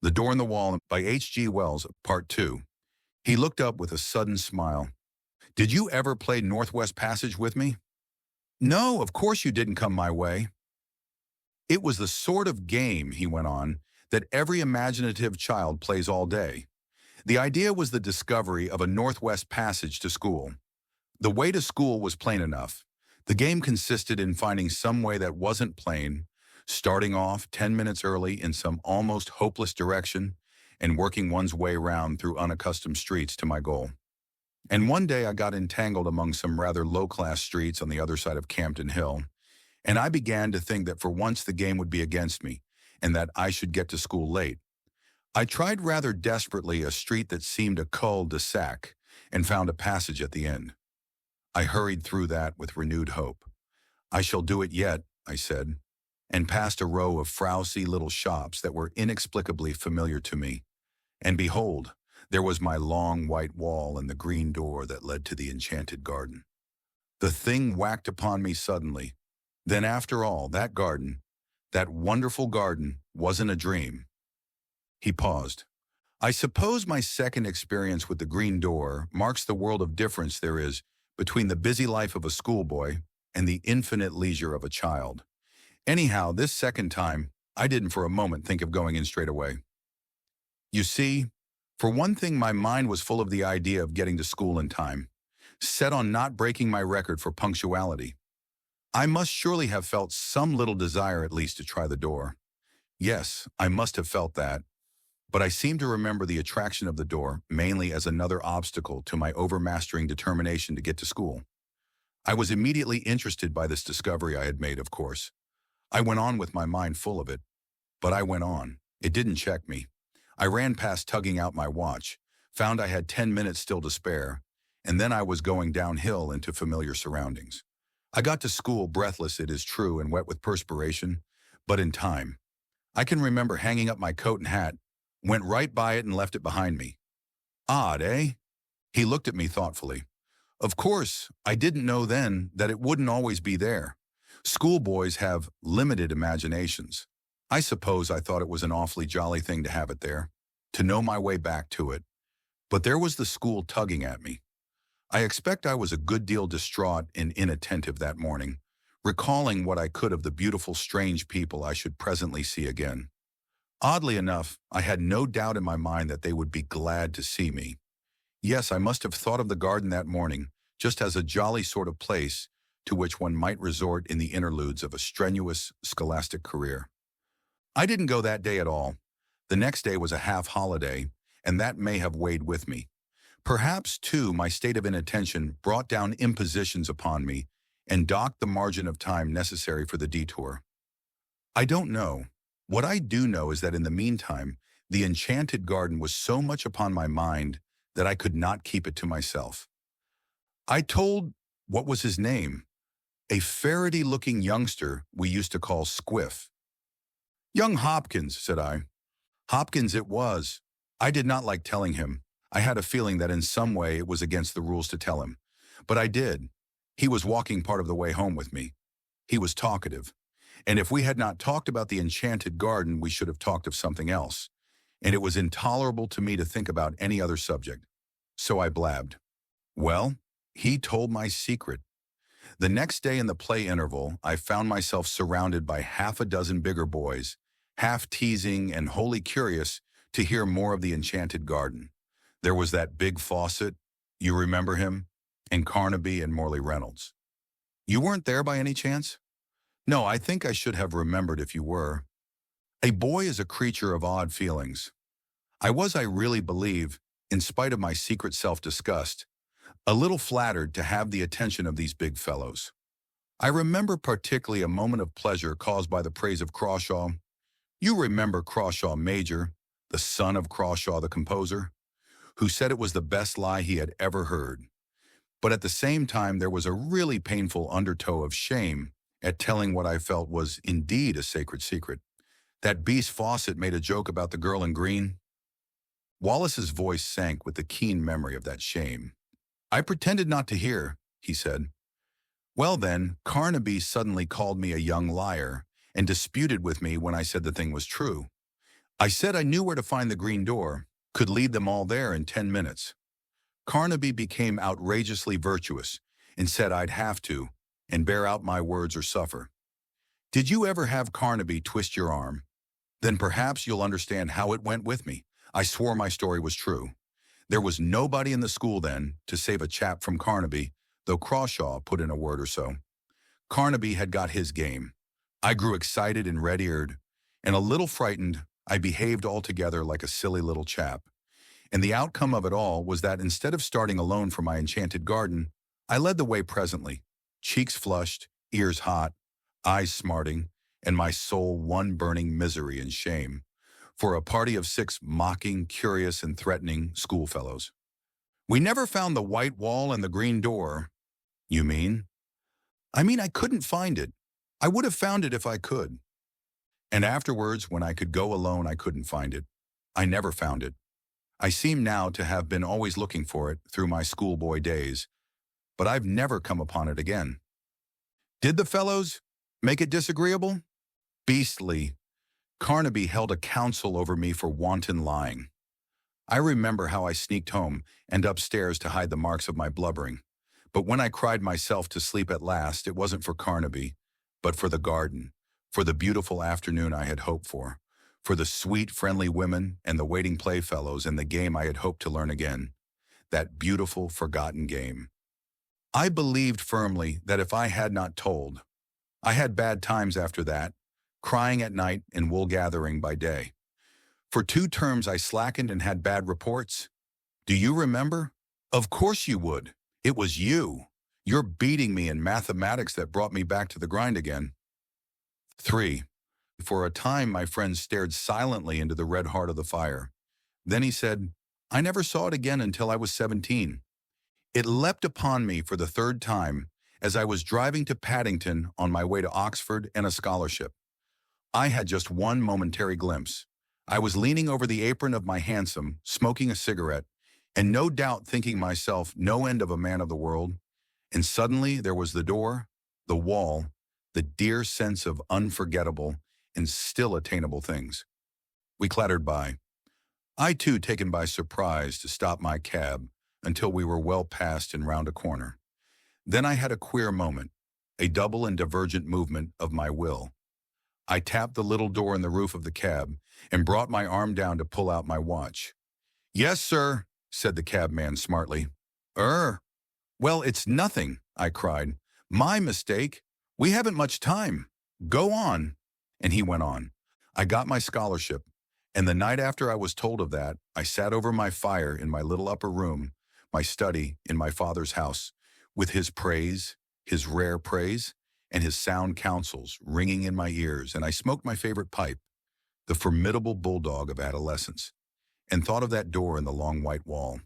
The Door in the Wall by H.G. Wells, Part 2. He looked up with a sudden smile. Did you ever play Northwest Passage with me? No, of course you didn't come my way. It was the sort of game, he went on, that every imaginative child plays all day. The idea was the discovery of a Northwest Passage to school. The way to school was plain enough. The game consisted in finding some way that wasn't plain, starting off 10 minutes early in some almost hopeless direction, and working one's way round through unaccustomed streets to my goal. And one day I got entangled among some rather low-class streets on the other side of Campden Hill, and I began to think that for once the game would be against me, and that I should get to school late. I tried rather desperately a street that seemed a cul-de-sac, and found a passage at the end. I hurried through that with renewed hope. I shall do it yet, I said, and passed a row of frowsy little shops that were inexplicably familiar to me. And behold, there was my long white wall and the green door that led to the enchanted garden. The thing whacked upon me suddenly. Then after all, that garden, that wonderful garden, wasn't a dream. He paused. I suppose my second experience with the green door marks the world of difference there is between the busy life of a schoolboy and the infinite leisure of a child. Anyhow, this second time, I didn't for a moment think of going in straight away. You see, for one thing, my mind was full of the idea of getting to school in time, set on not breaking my record for punctuality. I must surely have felt some little desire at least to try the door. Yes, I must have felt that, but I seem to remember the attraction of the door mainly as another obstacle to my overmastering determination to get to school. I was immediately interested by this discovery I had made, of course. I went on with my mind full of it. But I went on. It didn't check me. I ran past tugging out my watch, found I had 10 minutes still to spare, and then I was going downhill into familiar surroundings. I got to school breathless, it is true, and wet with perspiration, but in time. I can remember hanging up my coat and hat, went right by it and left it behind me. Odd, eh? He looked at me thoughtfully. Of course, I didn't know then that it wouldn't always be there. Schoolboys have limited imaginations. I suppose I thought it was an awfully jolly thing to have it there, to know my way back to it. But there was the school tugging at me. I expect I was a good deal distraught and inattentive that morning, recalling what I could of the beautiful, strange people I should presently see again. Oddly enough, I had no doubt in my mind that they would be glad to see me. Yes, I must have thought of the garden that morning just as a jolly sort of place to which one might resort in the interludes of a strenuous scholastic career. I didn't go that day at all. The next day was a half-holiday, and that may have weighed with me. Perhaps, too, my state of inattention brought down impositions upon me and docked the margin of time necessary for the detour. I don't know. What I do know is that in the meantime, the enchanted garden was so much upon my mind that I could not keep it to myself. I told, what was his name? A ferrety-looking youngster we used to call Squiff. Young Hopkins, said I. Hopkins it was. I did not like telling him. I had a feeling that in some way it was against the rules to tell him. But I did. He was walking part of the way home with me. He was talkative. And if we had not talked about the enchanted garden, we should have talked of something else. And it was intolerable to me to think about any other subject. So I blabbed. Well, he told my secret. The next day in the play interval, I found myself surrounded by half a dozen bigger boys, half teasing and wholly curious to hear more of the enchanted garden. There was that big Fawcett, you remember him, and Carnaby and Morley Reynolds. You weren't there by any chance? No, I think I should have remembered if you were. A boy is a creature of odd feelings. I really believe, in spite of my secret self-disgust, a little flattered to have the attention of these big fellows. I remember particularly a moment of pleasure caused by the praise of Crawshaw. You remember Crawshaw Major, the son of Crawshaw the composer, who said it was the best lie he had ever heard. But at the same time, there was a really painful undertow of shame at telling what I felt was indeed a sacred secret. That beast Fawcett made a joke about the girl in green. Wallace's voice sank with the keen memory of that shame. I pretended not to hear, he said. Well then, Carnaby suddenly called me a young liar and disputed with me when I said the thing was true. I said I knew where to find the green door, could lead them all there in 10 minutes. Carnaby became outrageously virtuous and said I'd have to, and bear out my words or suffer. Did you ever have Carnaby twist your arm? Then perhaps you'll understand how it went with me. I swore my story was true. There was nobody in the school then to save a chap from Carnaby, though Crawshaw put in a word or so. Carnaby had got his game. I grew excited and red-eared, and a little frightened. I behaved altogether like a silly little chap. And the outcome of it all was that instead of starting alone for my enchanted garden, I led the way presently, cheeks flushed, ears hot, eyes smarting, and my soul one burning misery and shame, for a party of 6 mocking, curious, and threatening schoolfellows. We never found the white wall and the green door. You mean? I mean, I couldn't find it. I would have found it if I could. And afterwards, when I could go alone, I couldn't find it. I never found it. I seem now to have been always looking for it through my schoolboy days, but I've never come upon it again. Did the fellows make it disagreeable? Beastly. Carnaby held a council over me for wanton lying. I remember how I sneaked home and upstairs to hide the marks of my blubbering. But when I cried myself to sleep at last, it wasn't for Carnaby, but for the garden, for the beautiful afternoon I had hoped for the sweet, friendly women and the waiting playfellows and the game I had hoped to learn again, that beautiful, forgotten game. I believed firmly that if I had not told, I had bad times after that, crying at night and wool gathering by day. For 2 terms I slackened and had bad reports. Do you remember? Of course you would. It was you. Your beating me in mathematics that brought me back to the grind again. 3. For a time my friend stared silently into the red heart of the fire. Then he said, I never saw it again until I was 17. It leapt upon me for the 3rd time as I was driving to Paddington on my way to Oxford and a scholarship. I had just one momentary glimpse. I was leaning over the apron of my hansom, smoking a cigarette, and no doubt thinking myself no end of a man of the world, and suddenly there was the door, the wall, the dear sense of unforgettable and still attainable things. We clattered by. I too taken by surprise to stop my cab until we were well past and round a corner. Then I had a queer moment, a double and divergent movement of my will. I tapped the little door in the roof of the cab and brought my arm down to pull out my watch. Yes, sir, said the cabman smartly. Well, it's nothing, I cried. My mistake. We haven't much time. Go on. And he went on. I got my scholarship, and the night after I was told of that, I sat over my fire in my little upper room, my study in my father's house, with his praise, his rare praise, and his sound counsels ringing in my ears, and I smoked my favorite pipe, the formidable bulldog of adolescence, and thought of that door in the long white wall.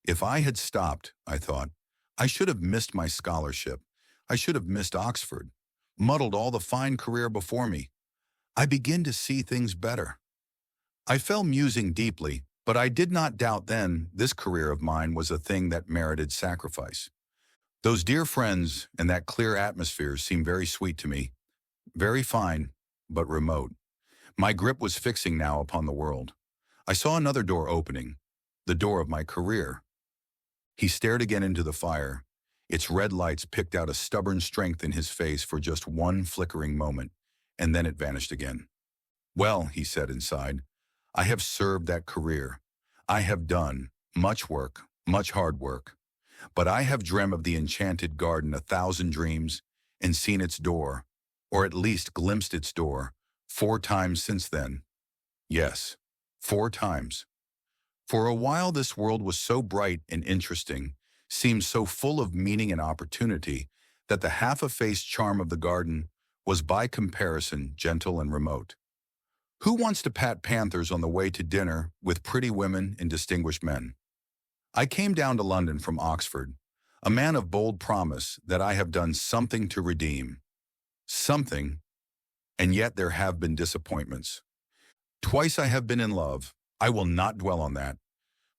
If I had stopped, I thought, I should have missed my scholarship. I should have missed Oxford, muddled all the fine career before me. I begin to see things better. I fell musing deeply, but I did not doubt then this career of mine was a thing that merited sacrifice. Those dear friends and that clear atmosphere seemed very sweet to me, very fine, but remote. My grip was fixing now upon the world. I saw another door opening, the door of my career. He stared again into the fire. Its red lights picked out a stubborn strength in his face for just one flickering moment, and then it vanished again. Well, he said inside, I have served that career. I have done much work, much hard work. But I have dreamt of the enchanted garden 1,000 dreams and seen its door, or at least glimpsed its door, 4 times since then. Yes, 4 times. For a while this world was so bright and interesting, seemed so full of meaning and opportunity, that the half-effaced charm of the garden was by comparison gentle and remote. Who wants to pat panthers on the way to dinner with pretty women and distinguished men? I came down to London from Oxford, a man of bold promise that I have done something to redeem. Something, and yet there have been disappointments. Twice I have been in love. I will not dwell on that.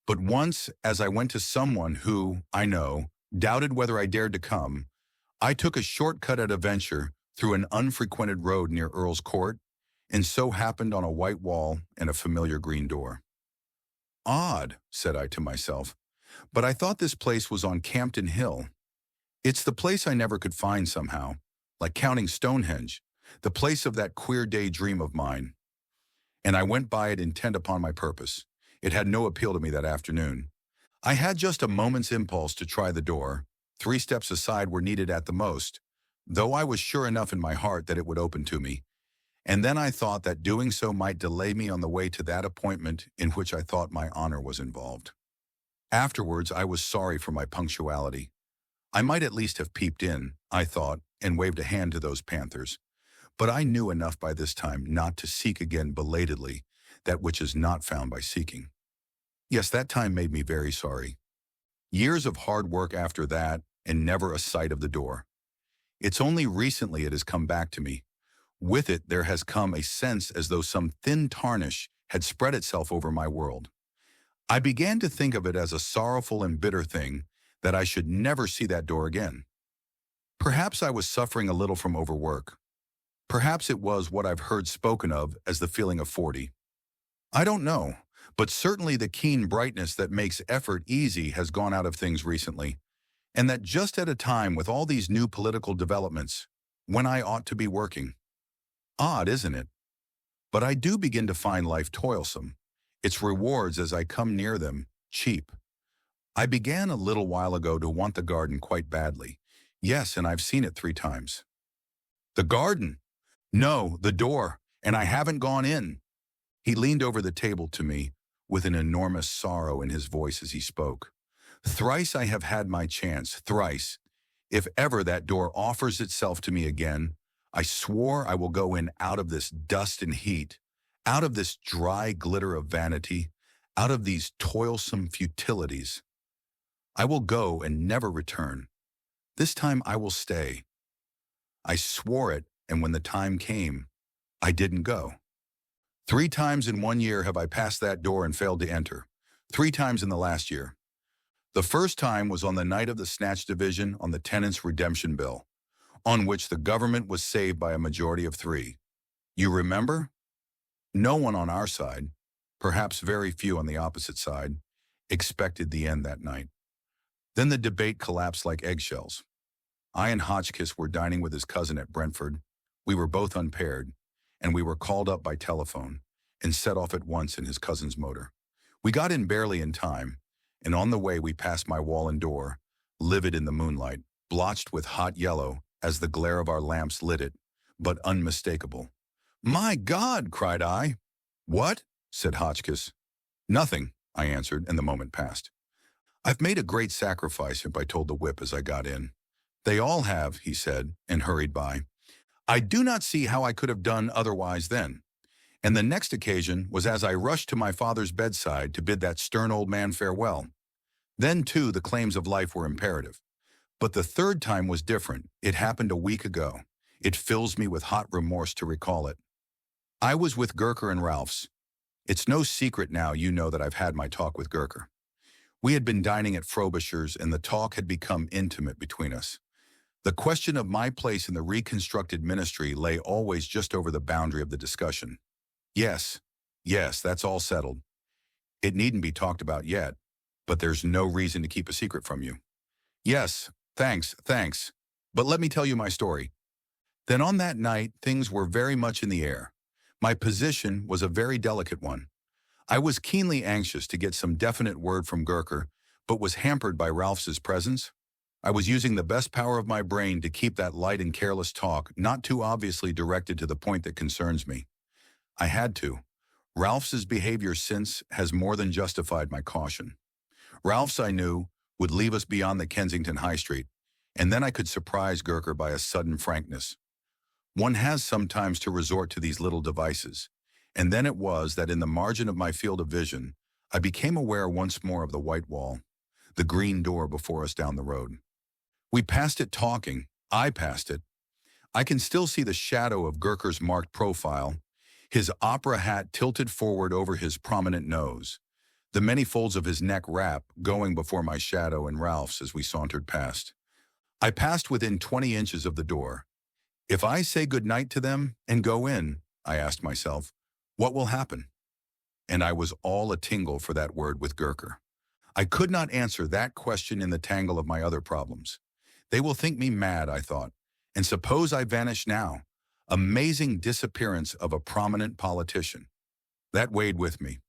But once, as I went to someone who, I know, doubted whether I dared to come, I took a shortcut at a venture through an unfrequented road near Earl's Court, and so happened on a white wall and a familiar green door. Odd, said I to myself, but I thought this place was on Campden Hill. It's the place I never could find somehow, like counting Stonehenge, the place of that queer daydream of mine. And I went by it intent upon my purpose. It had no appeal to me that afternoon. I had just a moment's impulse to try the door. 3 steps aside were needed at the most, though I was sure enough in my heart that it would open to me. And then I thought that doing so might delay me on the way to that appointment in which I thought my honor was involved. Afterwards, I was sorry for my punctuality. I might at least have peeped in, I thought, and waved a hand to those panthers. But I knew enough by this time not to seek again belatedly that which is not found by seeking. Yes, that time made me very sorry. Years of hard work after that, and never a sight of the door. It's only recently it has come back to me. With it, there has come a sense as though some thin tarnish had spread itself over my world. I began to think of it as a sorrowful and bitter thing that I should never see that door again. Perhaps I was suffering a little from overwork. Perhaps it was what I've heard spoken of as the feeling of 40. I don't know, but certainly the keen brightness that makes effort easy has gone out of things recently, and that just at a time with all these new political developments, when I ought to be working. Odd, isn't it? But I do begin to find life toilsome, its rewards as I come near them, cheap. I began a little while ago to want the garden quite badly. Yes, and I've seen it 3 times. The garden? No, the door, and I haven't gone in. He leaned over the table to me, with an enormous sorrow in his voice as he spoke. Thrice I have had my chance, thrice. If ever that door offers itself to me again, I swore I will go in out of this dust and heat, out of this dry glitter of vanity, out of these toilsome futilities. I will go and never return. This time I will stay. I swore it, and when the time came, I didn't go. 3 times in 1 year have I passed that door and failed to enter. 3 times in the last year. The first time was on the night of the Snatch Division on the Tenants' Redemption Bill, on which the government was saved by a majority of 3. You remember? No one on our side, perhaps very few on the opposite side, expected the end that night. Then the debate collapsed like eggshells. I and Hotchkiss were dining with his cousin at Brentford. We were both unpaired, and we were called up by telephone and set off at once in his cousin's motor. We got in barely in time, and on the way we passed my wall and door, livid in the moonlight, blotched with hot yellow as the glare of our lamps lit it, but unmistakable. "My God!" cried I. "What?" said Hotchkiss. "Nothing," I answered, and the moment passed. "I've made a great sacrifice," I told the whip as I got in. "They all have," he said, and hurried by. I do not see how I could have done otherwise then. And the next occasion was as I rushed to my father's bedside to bid that stern old man farewell. Then, too, the claims of life were imperative. But the third time was different. It happened a week ago. It fills me with hot remorse to recall it. I was with Gurker and Ralph's. It's no secret now, you know, that I've had my talk with Gurker. We had been dining at Frobisher's, and the talk had become intimate between us. The question of my place in the reconstructed ministry lay always just over the boundary of the discussion. Yes, that's all settled. It needn't be talked about yet, but there's no reason to keep a secret from you. Yes, thanks. But let me tell you my story. Then on that night, things were very much in the air. My position was a very delicate one. I was keenly anxious to get some definite word from Gurker, but was hampered by Ralph's presence. I was using the best power of my brain to keep that light and careless talk not too obviously directed to the point that concerns me. I had to. Ralph's behavior since has more than justified my caution. Ralph's, I knew, would leave us beyond the Kensington High Street, and then I could surprise Gurker by a sudden frankness. One has sometimes to resort to these little devices, and then it was that in the margin of my field of vision, I became aware once more of the white wall, the green door before us down the road. We passed it talking. I passed it. I can still see the shadow of Gurker's marked profile, his opera hat tilted forward over his prominent nose, the many folds of his neck wrap going before my shadow and Ralph's as we sauntered past. I passed within 20 inches of the door. If I say good night to them and go in, I asked myself. What will happen? And I was all a-tingle for that word with Gurker. I could not answer that question in the tangle of my other problems. They will think me mad, I thought. And suppose I vanish now? Amazing disappearance of a prominent politician. That weighed with me.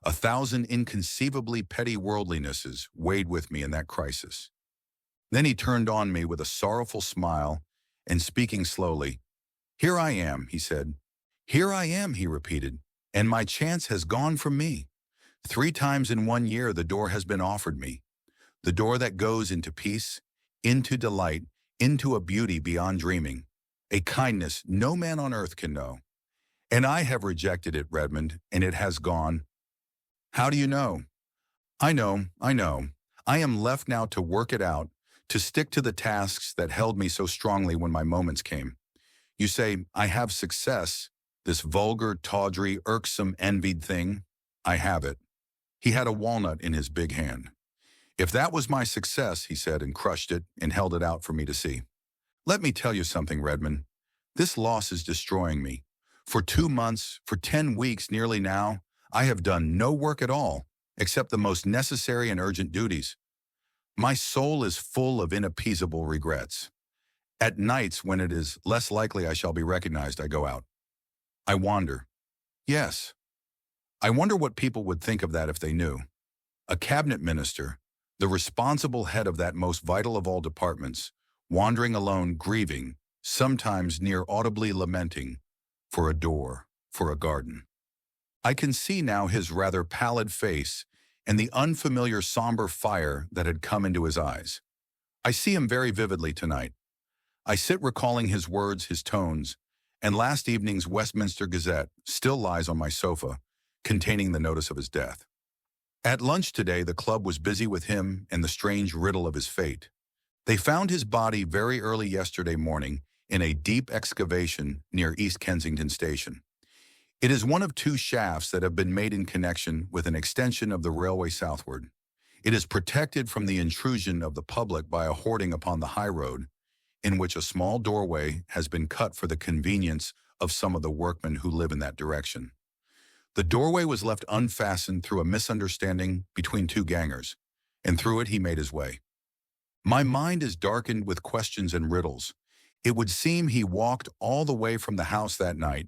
1,000 inconceivably petty worldlinesses weighed with me in that crisis. Then he turned on me with a sorrowful smile and speaking slowly. Here I am, he said. Here I am, he repeated, and my chance has gone from me. 3 times in 1 year the door has been offered me. The door that goes into peace, into delight, into a beauty beyond dreaming, a kindness no man on earth can know. And I have rejected it, Redmond, and it has gone. How do you know? I know. I am left now to work it out, to stick to the tasks that held me so strongly when my moments came. You say, I have success, this vulgar, tawdry, irksome, envied thing. I have it. He had a walnut in his big hand. If that was my success, he said, and crushed it and held it out for me to see. Let me tell you something, Redmond. This loss is destroying me. For 2 months, for 10 weeks nearly now, I have done no work at all, except the most necessary and urgent duties. My soul is full of inappeasable regrets. At nights, when it is less likely I shall be recognized, I go out. I wander. Yes. I wonder what people would think of that if they knew. A cabinet minister, the responsible head of that most vital of all departments, wandering alone, grieving, sometimes near audibly lamenting, for a door, for a garden. I can see now his rather pallid face and the unfamiliar somber fire that had come into his eyes. I see him very vividly tonight. I sit recalling his words, his tones, and last evening's Westminster Gazette still lies on my sofa, containing the notice of his death. At lunch today, the club was busy with him and the strange riddle of his fate. They found his body very early yesterday morning in a deep excavation near East Kensington Station. It is one of 2 shafts that have been made in connection with an extension of the railway southward. It is protected from the intrusion of the public by a hoarding upon the high road, in which a small doorway has been cut for the convenience of some of the workmen who live in that direction. The doorway was left unfastened through a misunderstanding between 2 gangers, and through it he made his way. My mind is darkened with questions and riddles. It would seem he walked all the way from the house that night.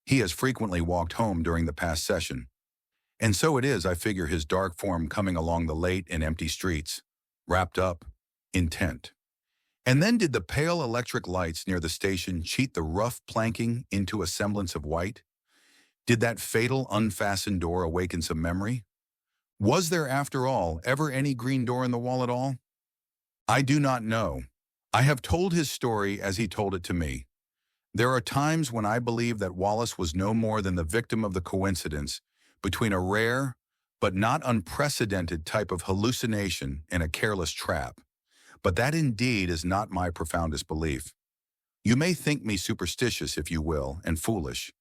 He has frequently walked home during the past session. And so it is, I figure, his dark form coming along the late and empty streets, wrapped up, intent. And then did the pale electric lights near the station cheat the rough planking into a semblance of white? Did that fatal unfastened door awaken some memory? Was there, after all, ever any green door in the wall at all? I do not know. I have told his story as he told it to me. There are times when I believe that Wallace was no more than the victim of the coincidence between a rare but not unprecedented type of hallucination and a careless trap. But that indeed is not my profoundest belief. You may think me superstitious, if you will, and foolish,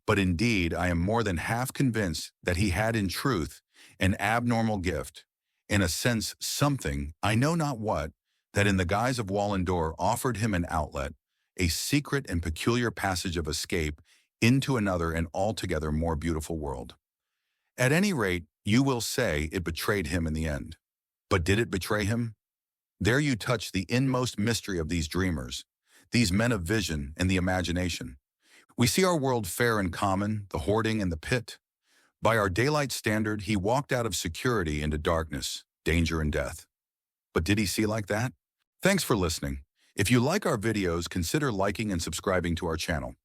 but indeed I am more than half convinced that he had in truth an abnormal gift, in a sense something, I know not what, that in the guise of wall and door offered him an outlet, a secret and peculiar passage of escape into another and altogether more beautiful world. At any rate, you will say it betrayed him in the end. But did it betray him? There you touch the inmost mystery of these dreamers, these men of vision and the imagination. We see our world fair and common, the hoarding and the pit. By our daylight standard, he walked out of security into darkness, danger and death. But did he see like that? Thanks for listening. If you like our videos, consider liking and subscribing to our channel.